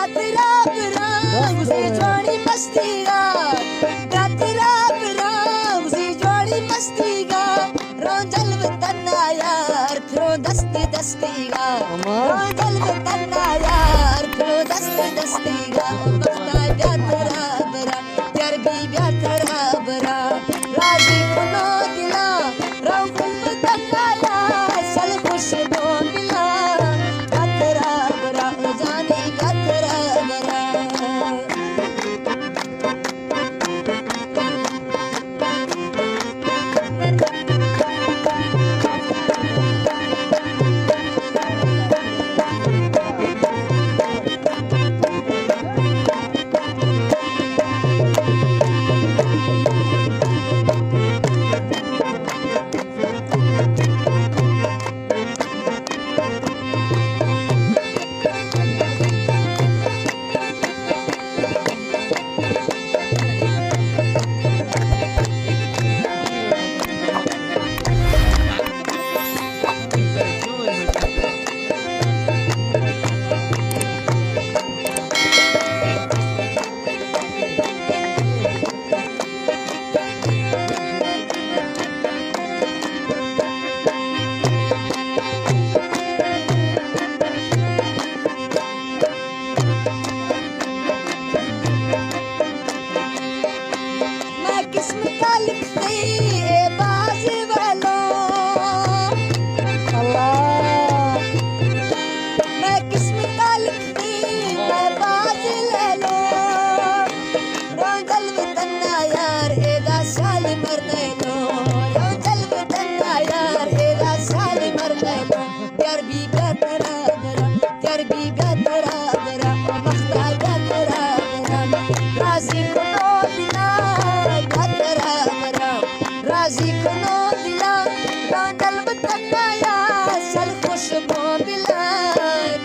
रात राम से जोड़ी मस्ती गा रात राम से जोड़ी मस्ती गा रोजल वतना यार फिरो दस्ती दस्ती गा रोजल वतना यार फिरो दस्ती दस्ती गा बख्ता ब्यातरा बरा यार भी ब्यातरा बरा राजी कुनो दिला रौकुल वतना यार सल खुश दो मिला ब्यातरा बरा जाने ब्यातरा बरा किस्म का लिखते ए बाज वालों अल्लाह मैं किस्म का लिखती मैं बाज ले लो रोजल वतना यार एदा साल मरने लो रोजल वतना यार एदा साल मरने लो यार भी बेतरा बरा यार भी बेतरा बरा मख्ता बेतरा बरा राजी को दिला राजी कुनो दिला रोजल वतना यार सल खुश बो मिला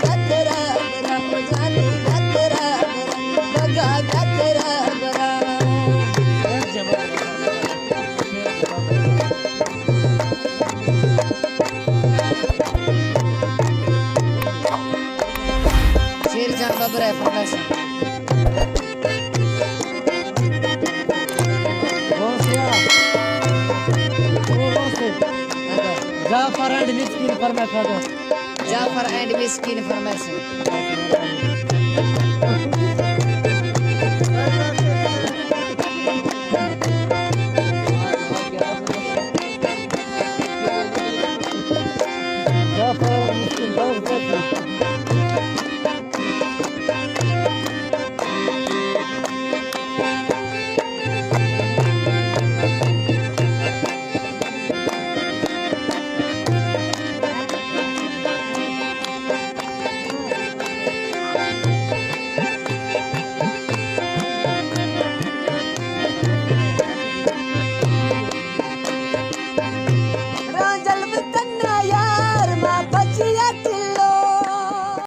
बेतरा बरा जाने बेतरा बरा लगा बेतरा बरा शेर जान बबरा फरमाइश Jafar and Miskin for my father. Jafar and Miskin for my son.